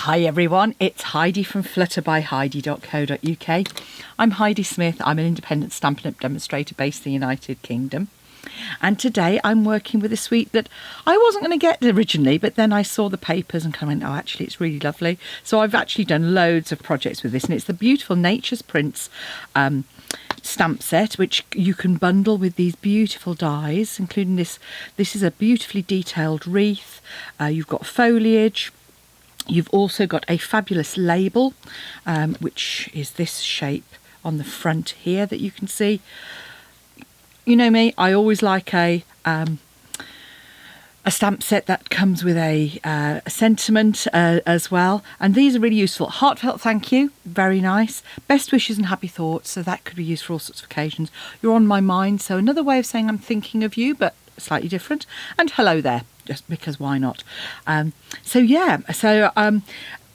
Hi everyone, it's Heidi from flutterbyheidi.co.uk. I'm Heidi Smith. I'm an independent Stampin' Up! Demonstrator based in the United Kingdom. And today I'm working with a suite that I wasn't going to get originally, but then I saw the papers and kind of went, oh, actually, it's really lovely. So I've actually done loads of projects with this, and it's the beautiful Nature's Prints stamp set, which you can bundle with these beautiful dies, including this. This is a beautifully detailed wreath. You've got foliage. You've also got a fabulous label, which is this shape on the front here that you can see. You know me, I always like a stamp set that comes with a sentiment as well. And these are really useful. Heartfelt thank you, very nice. Best wishes and happy thoughts, so that could be used for all sorts of occasions. You're on my mind, so another way of saying I'm thinking of you, but slightly different. And hello there, just because why not?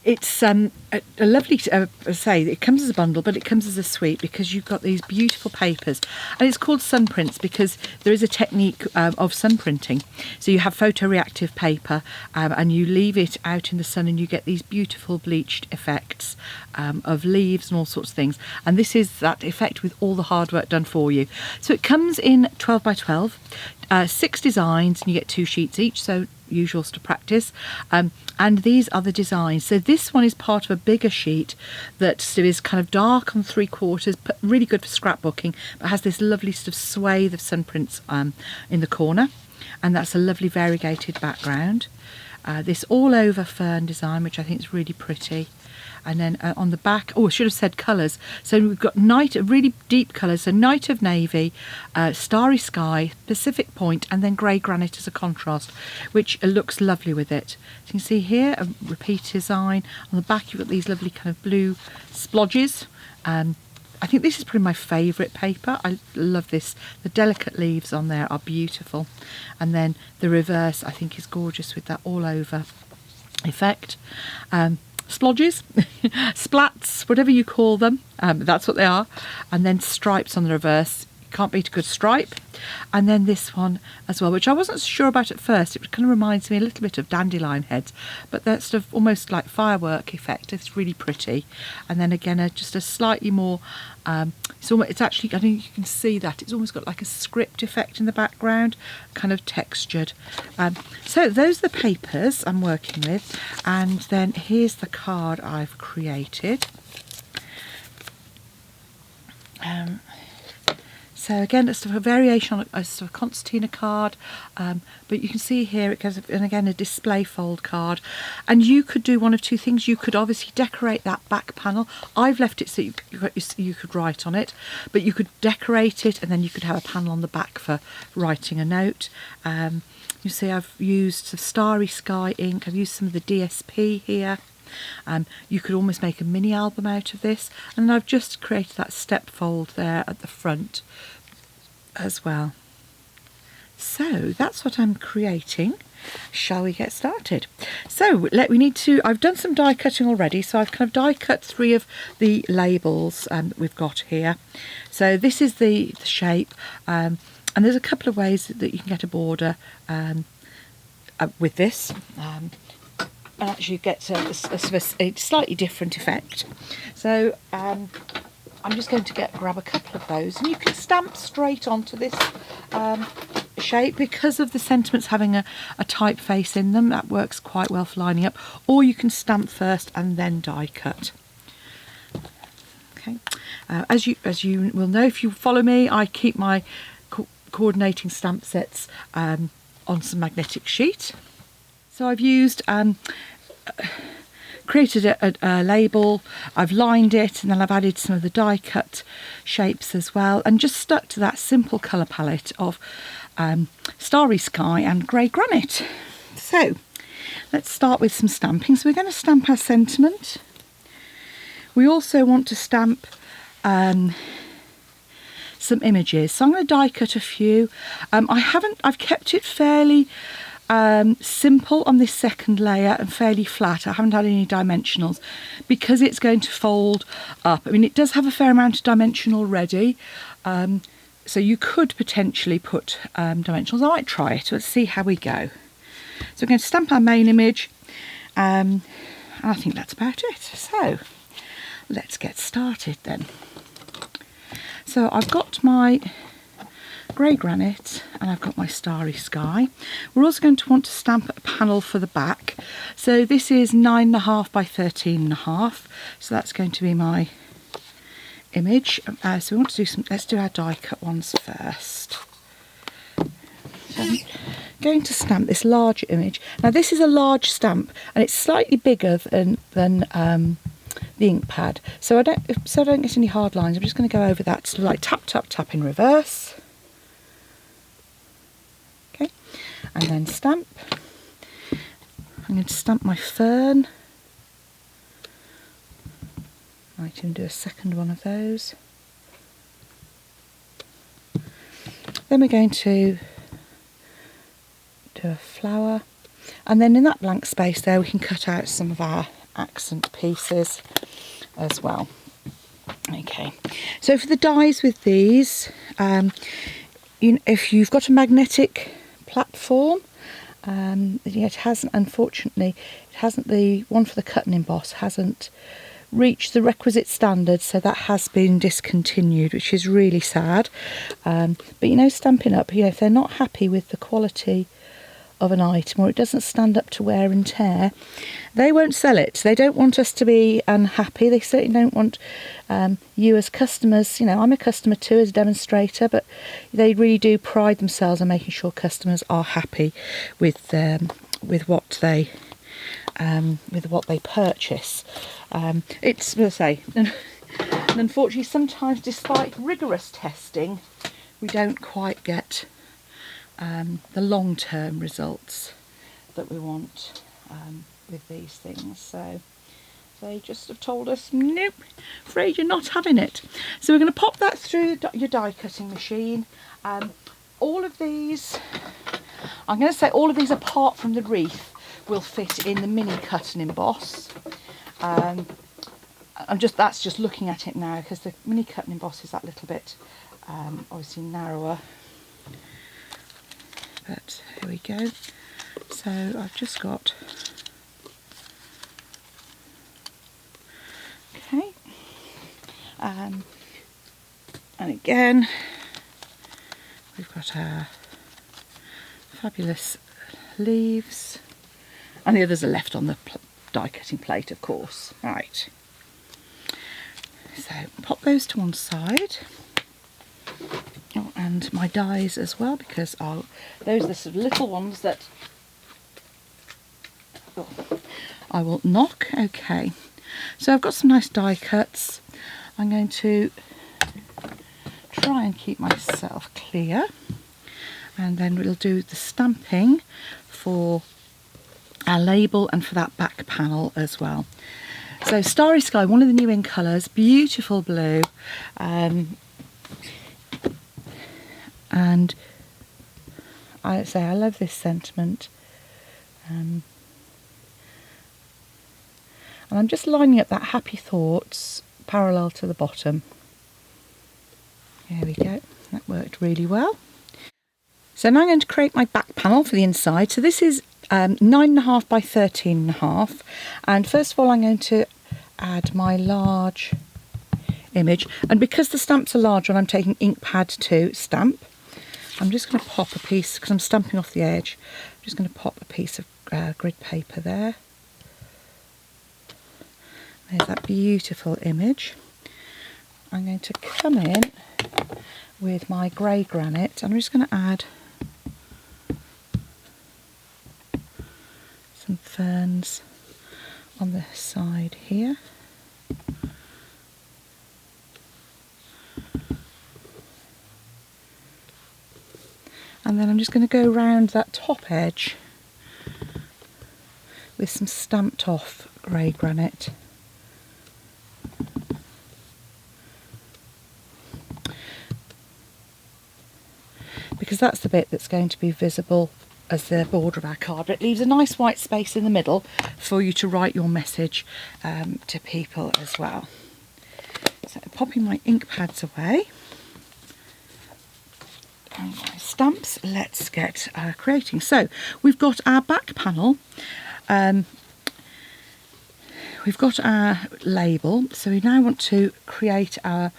It's a lovely, say, it comes as a bundle, but it comes as a suite because you've got these beautiful papers. And it's called sun prints because there is a technique of sun printing. So you have photoreactive paper and you leave it out in the sun and you get these beautiful bleached effects of leaves and all sorts of things. And this is that effect with all the hard work done for you. So it comes in 12 by 12, 6 designs, and you get 2 sheets each, so usual to practice. And these are the designs. So this one is part of a bigger sheet that is kind of dark on 3/4, but really good for scrapbooking, but has this lovely sort of swathe of sun prints in the corner, and that's a lovely variegated background. This all over fern design, which I think is really pretty. And then on the back, oh, I should have said colours. So we've got really deep colours. So Night of Navy, Starry Sky, Pacific Point, and then grey granite as a contrast, which looks lovely with it. So you can see here a repeat design. On the back, you've got these lovely kind of blue splodges. I think this is probably my favourite paper. I love this. The delicate leaves on there are beautiful. And then the reverse, I think, is gorgeous with that all over effect. Splodges, splats, whatever you call them, that's what they are. And then stripes on the reverse. Can't beat a good stripe. And then this one as well, which I wasn't sure about at first. It kind of reminds me a little bit of dandelion heads, but that's sort of almost like firework effect. It's really pretty. And then again, just a slightly more, it's actually, I think you can see that it's almost got like a script effect in the background, kind of textured. So those are the papers I'm working with. And then here's the card I've created. So again, it's sort of a variation on a sort of concertina card, but you can see here it goes, and again a display fold card. And you could do one of two things. You could obviously decorate that back panel. I've left it so you could write on it, but you could decorate it and then you could have a panel on the back for writing a note. You see I've used the Starry Sky ink, I've used some of the DSP here. You could almost make a mini album out of this, and I've just created that step fold there at the front as well. So that's what I'm creating. Shall we get started? So I've done some die cutting already, so I've kind of die cut 3 of the labels that we've got here. So this is the shape, and there's a couple of ways that you can get a border with this. And actually get a slightly different effect. So I'm just going to grab a couple of those, and you can stamp straight onto this shape because of the sentiments having a typeface in them. That works quite well for lining up, or you can stamp first and then die cut. Okay, as you will know if you follow me, I keep my coordinating stamp sets on some magnetic sheet. So I've used, created a label, I've lined it, and then I've added some of the die cut shapes as well, and just stuck to that simple colour palette of Starry Sky and grey granite. So let's start with some stamping. So we're going to stamp our sentiment. We also want to stamp some images. So I'm going to die cut a few. I've kept it fairly simple on this second layer and fairly flat. I haven't had any dimensionals because it's going to fold up. I mean, it does have a fair amount of dimension already, so you could potentially put dimensionals. I might try it. Let's see how we go. So we're going to stamp our main image, and And I think that's about it. So let's get started then. So I've got my grey granite and I've got my starry sky. We're also going to want to stamp a panel for the back. So this is 9.5 by 13.5. So that's going to be my image. So we want to do some, let's do our die cut ones first. So I'm going to stamp this larger image. Now this is a large stamp and it's slightly bigger than the ink pad. So I don't get any hard lines. I'm just going to go over that to like tap, tap, tap in reverse. Okay, and then stamp. I'm going to stamp my fern. Might even do a second one of those. Then we're going to do a flower, and then in that blank space there we can cut out some of our accent pieces as well. Okay, so for the dies with these, if you've got a magnetic platform, it hasn't, unfortunately, the one for the cut and emboss hasn't reached the requisite standard, so that has been discontinued, which is really sad. But Stampin' Up, if they're not happy with the quality of an item or it doesn't stand up to wear and tear, they won't sell it. They don't want us to be unhappy. They certainly don't want you as customers. I'm a customer too as a demonstrator, but they really do pride themselves on making sure customers are happy with what they purchase. It's, as I say, and unfortunately sometimes despite rigorous testing we don't quite get the long-term results that we want with these things. So they just have told us, nope, afraid you're not having it. So we're going to pop that through your die cutting machine. All of these, I'm going to say all of these apart from the wreath will fit in the mini cut and emboss. That's just looking at it now, because the mini cut and emboss is that little bit obviously narrower. But here we go. So I've just got, okay, and again we've got our fabulous leaves, and the others are left on the die cutting plate, of course. Right, so pop those to one side. Oh, and my dies as well, because those are the sort of little ones that I will knock. Okay, so I've got some nice die cuts. I'm going to try and keep myself clear, and then we'll do the stamping for our label and for that back panel as well. So Starry Sky, one of the new in colours, beautiful blue. And I love this sentiment, and I'm just lining up that happy thoughts parallel to the bottom. There we go, that worked really well. So now I'm going to create my back panel for the inside. So this is 9.5 by 13.5, and first of all I'm going to add my large image, and because the stamps are large and I'm taking ink pad to stamp, I'm just going to pop a piece, because I'm stamping off the edge, I'm just going to pop a piece of grid paper there. There's that beautiful image. I'm going to come in with my grey granite, and I'm just going to add some ferns on the side here. And then I'm just going to go round that top edge with some stamped off grey granite. Because that's the bit that's going to be visible as the border of our card, but it leaves a nice white space in the middle for you to write your message to people as well. So popping my ink pads away and my stamps, let's get creating. So we've got our back panel. we've got our label, so we now want to create our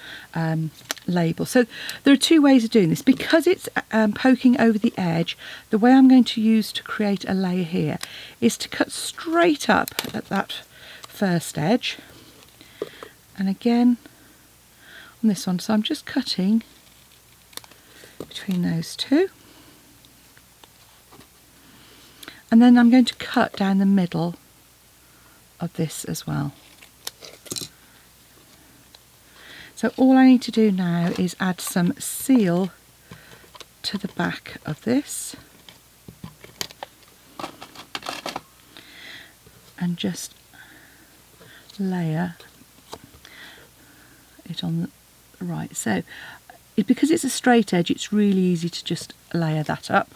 label. So there are two ways of doing this. Because it's poking over the edge, the way I'm going to use to create a layer here is to cut straight up at that first edge, and again on this one. So I'm just cutting between those two, and then I'm going to cut down the middle of this as well. So all I need to do now is add some seal to the back of this and just layer it on the right. So because it's a straight edge, it's really easy to just layer that up.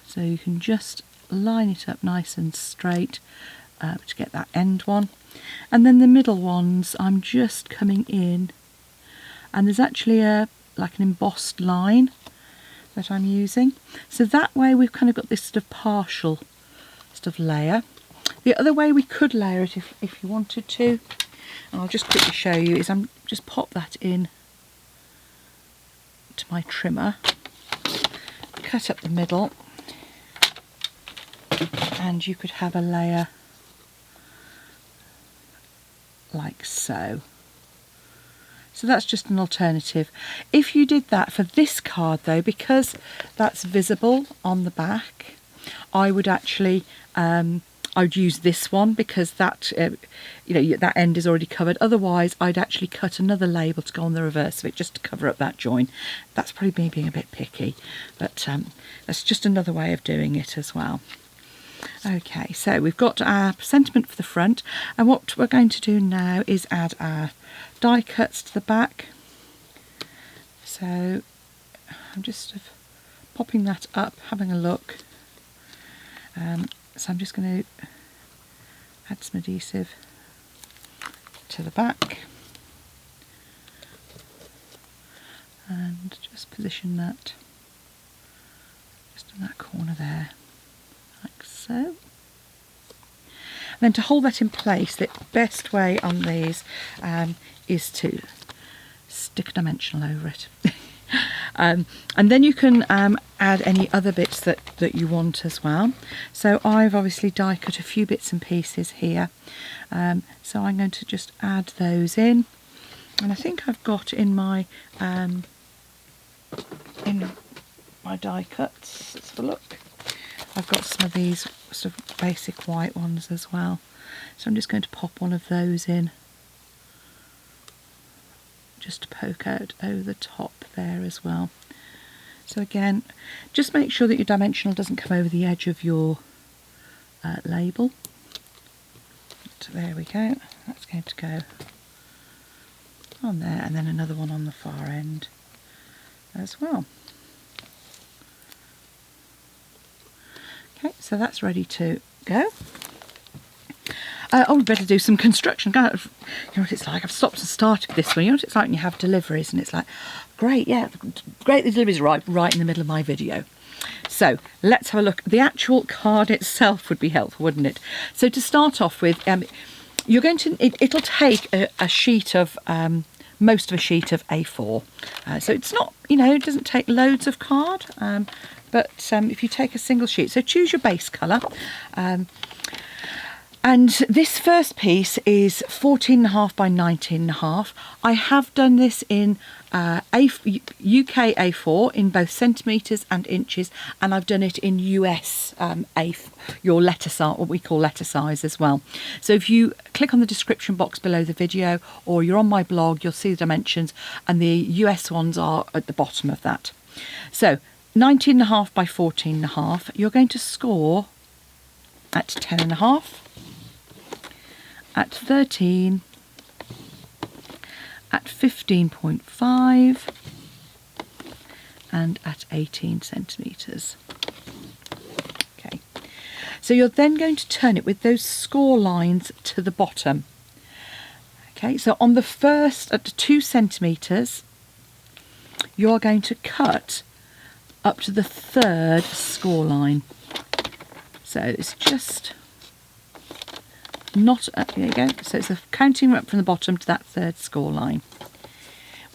So you can just line it up nice and straight to get that end one. And then the middle ones, I'm just coming in, and there's actually like an embossed line that I'm using. So that way we've kind of got this sort of partial sort of layer. The other way we could layer it if you wanted to, and I'll just quickly show you, is I'm just pop that in to my trimmer, cut up the middle, and you could have a layer like so. So that's just an alternative. If you did that for this card though, because that's visible on the back, I would actually I'd use this one, because that you know, that end is already covered. Otherwise I'd actually cut another label to go on the reverse of it just to cover up that join. That's probably me being a bit picky, but that's just another way of doing it as well. Okay, so we've got our sentiment for the front, and what we're going to do now is add our die cuts to the back. So I'm just sort of popping that up, having a look. So I'm just going to add some adhesive to the back and just position that just in that corner there, like so. And then to hold that in place, the best way on these is to stick a dimensional over it. And then you can add any other bits that you want as well. So I've obviously die cut a few bits and pieces here, so I'm going to just add those in, and I think I've got in my die cuts, let's have a look, I've got some of these sort of basic white ones as well, so I'm just going to pop one of those in just to poke out over the top there as well. So again, just make sure that your dimensional doesn't come over the edge of your label. So there we go, that's going to go on there, and then another one on the far end as well. Okay, so that's ready to go. Oh, we better do some construction. You know what it's like, I've stopped and started this one. You know what it's like when you have deliveries and it's like, great, yeah, great, the delivery's right in the middle of my video. So let's have a look. The actual card itself would be helpful, wouldn't it? So to start off with, you're going to, it'll take a sheet of, most of a sheet of A4. So it's not, you know, it doesn't take loads of card, but if you take a single sheet, so choose your base colour. And this first piece is 14.5 by 19.5. I have done this in UK A4 in both centimetres and inches, and I've done it in US your letter size, what we call letter size as well. So if you click on the description box below the video, or you're on my blog, you'll see the dimensions, and the US ones are at the bottom of that. So 19.5 by 14.5, you're going to score at 10.5. at 13, at 15.5, and at 18 centimetres. Okay, so you're then going to turn it with those score lines to the bottom. Okay, so on the first, at 2 centimetres, you're going to cut up to the third score line. So it's just not, there you go, so it's counting up from the bottom to that third score line.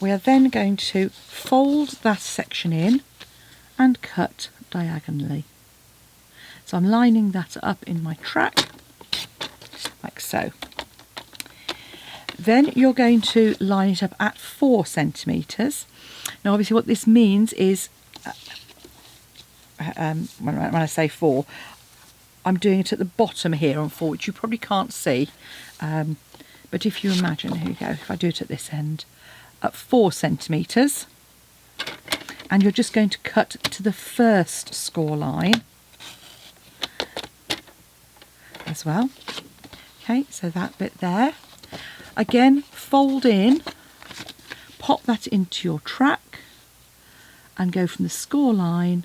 We are then going to fold that section in and cut diagonally. So I'm lining that up in my track, like so. Then you're going to line it up at 4 centimetres. Now obviously what this means is, when I say 4, I'm doing it at the bottom here on 4, which you probably can't see. But if you imagine, here you go, if I do it at this end, at 4 centimetres, and you're just going to cut to the first score line as well. Okay, so that bit there. Again, fold in, pop that into your track, and go from the score line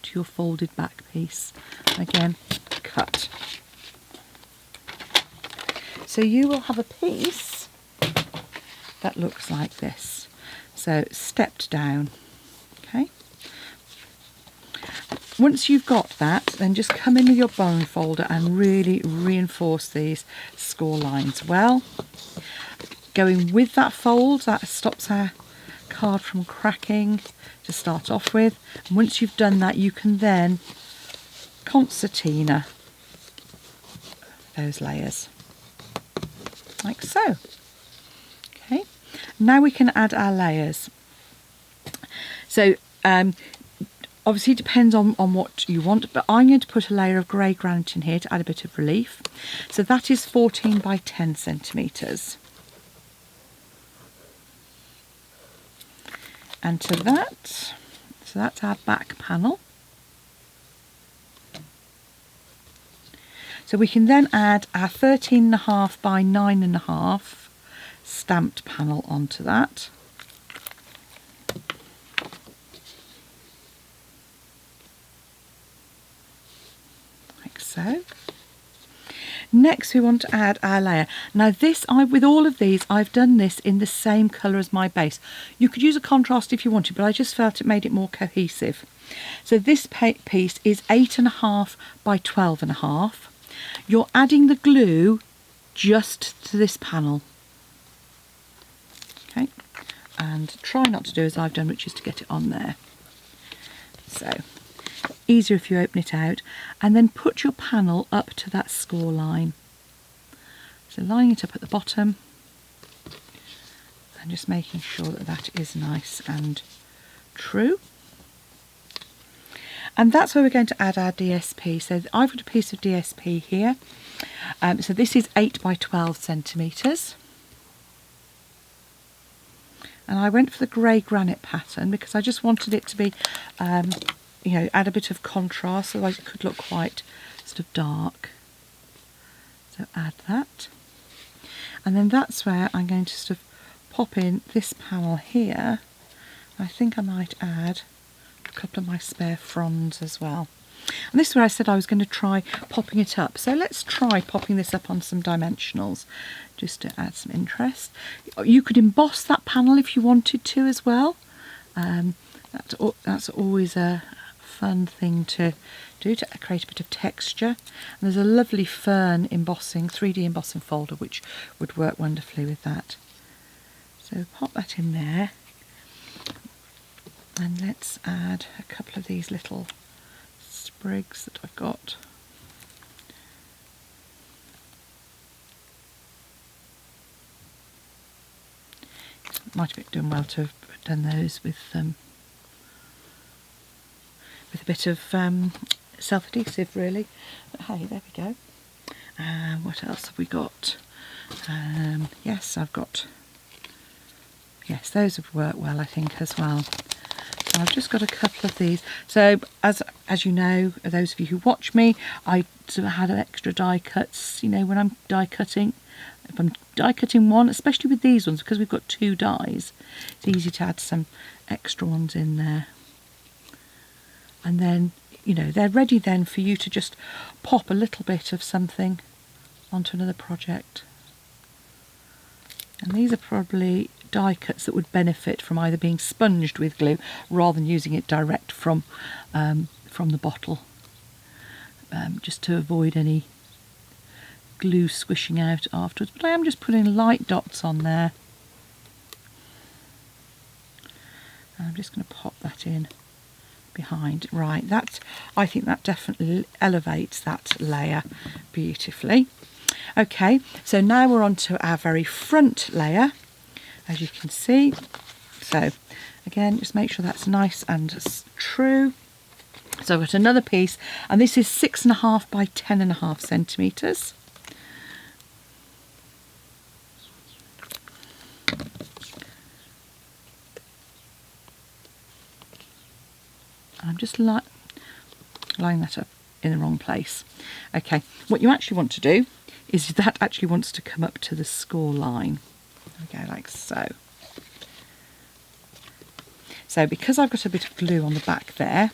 to your folded back piece. Again, cut. So you will have a piece that looks like this. So stepped down. Okay. Once you've got that, then just come in with your bone folder and really reinforce these score lines well. Going with that fold, that stops our card from cracking to start off with. And once you've done that, you can then concertina those layers, like so. Okay, now we can add our layers. So obviously it depends on what you want, but I'm going to put a layer of grey granite in here to add a bit of relief. So that is 14 by 10 centimetres. And to that, so that's our back panel. So we can then add our 13.5 by 9.5 stamped panel onto that. Like so. Next we want to add our layer. Now this, with all of these, I've done this in the same colour as my base. You could use a contrast if you wanted, but I just felt it made it more cohesive. So this piece is 8.5 by 12.5. You're adding the glue just to this panel. Okay, and try not to do as I've done, which is to get it on there. So easier if you open it out, and then put your panel up to that score line. So lining it up at the bottom and just making sure that that is nice and true. And that's where we're going to add our DSP. So I've got a piece of DSP here. So this is 8 by 12 centimetres. And I went for the grey granite pattern because I just wanted it to be, you know, add a bit of contrast, otherwise it could look quite sort of dark. So add that. And then that's where I'm going to sort of pop in this panel here. I think I might add a couple of my spare fronds as well. And this is where I said I was going to try popping it up. So let's try popping this up on some dimensionals just to add some interest. You could emboss that panel if you wanted to as well. That's always a fun thing to do to create a bit of texture. And there's a lovely fern embossing, 3D embossing folder which would work wonderfully with that. So pop that in there. And let's add a couple of these little sprigs that I've got. Might have been doing well to have done those with a bit of self-adhesive really. But hey, there we go. What else have we got? Yes, I've got, yes, those have worked well I think as well. So I've just got a couple of these. So as you know, those of you who watch me, I sort of had extra die cuts, you know, when I'm die cutting. If I'm die cutting one, especially with these ones, because we've got 2 dies, it's easy to add some extra ones in there. And then, you know, they're ready then for you to just pop a little bit of something onto another project. And these are probably die cuts that would benefit from either being sponged with glue rather than using it direct from the bottle, just to avoid any glue squishing out afterwards, but I am just putting light dots on there. And I'm just going to pop that in behind. Right, I think that definitely elevates that layer beautifully. Okay, so now we're on to our very front layer, as you can see. So again, just make sure that's nice and true. So I've got another piece, and this is 6.5 by 10.5 centimetres. I'm just lining that up in the wrong place. Okay, what you actually want to do is that actually wants to come up to the score line. Okay, like so. So because I've got a bit of glue on the back there,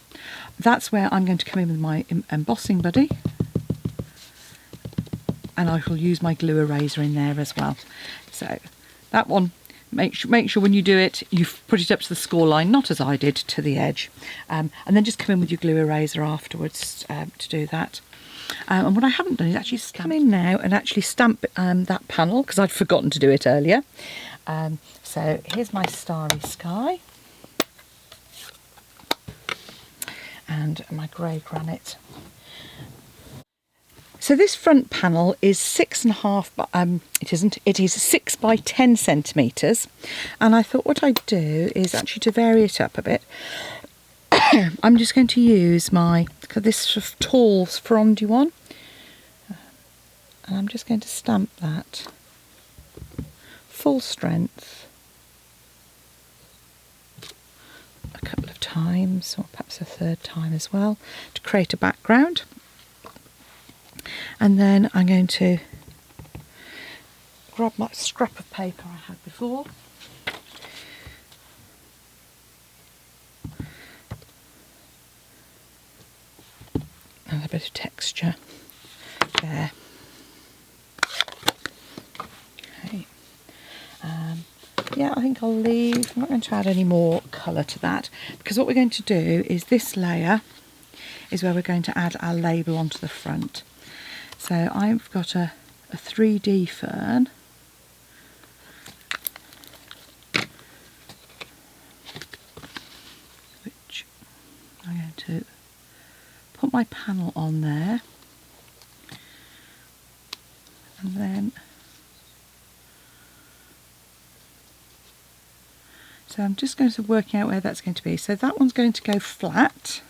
that's where I'm going to come in with my embossing buddy. And I will use my glue eraser in there as well. So that one, make sure when you do it, you put it up to the score line, not as I did, to the edge. And then just come in with your glue eraser afterwards to do that. And what I haven't done is actually come in now and actually stamp that panel, because I'd forgotten to do it earlier. So here's my starry sky. And my grey granite. So this front panel is 6.5, it isn't, it is 6 by 10 centimetres. And I thought what I'd do is actually to vary it up a bit. I'm just going to use this sort of tall frondy one. And I'm just going to stamp that full strength a couple of times, or perhaps a third time as well, to create a background. And then I'm going to grab my scrap of paper I had before. And a bit of texture there. Okay. Yeah, I think I'll leave. I'm not going to add any more colour to that, because what we're going to do is this layer is where we're going to add our label onto the front. So I've got a 3D fern, which I'm going to put my panel on there, and then so I'm just going to work out where that's going to be. So that one's going to go flat.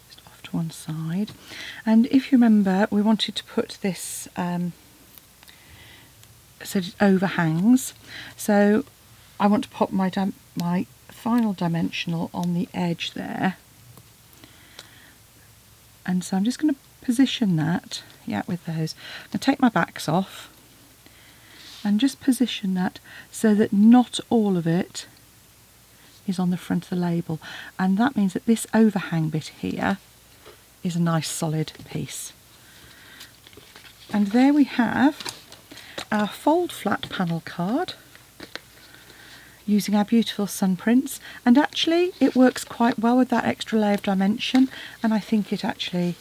Just off to one side. And if you remember, we wanted to put this so it overhangs. So I want to pop my final dimensional on the edge there. And so I'm just going to position that, yeah, with those. I'm going to take my backs off and just position that so that not all of it is on the front of the label. And that means that this overhang bit here is a nice solid piece. And there we have our fold flat panel card using our beautiful sun prints, and actually it works quite well with that extra layer of dimension, and I think it actually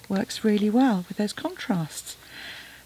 works really well with those contrasts.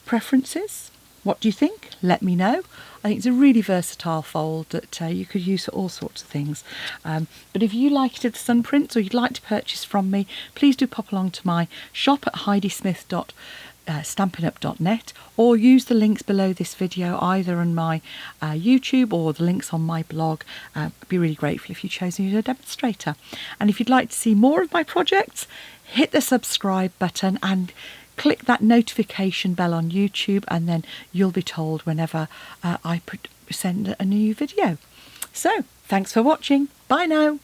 Preferences? What do you think? Let me know. I think it's a really versatile fold that you could use for all sorts of things. But if you like it at the sun prints, or you'd like to purchase from me, please do pop along to my shop at heidismith.stampinup.net, or use the links below this video either on my YouTube or the links on my blog. I'd be really grateful if you chose me as a demonstrator. And if you'd like to see more of my projects, hit the subscribe button and click that notification bell on YouTube, and then you'll be told whenever I send a new video. So thanks for watching. Bye now.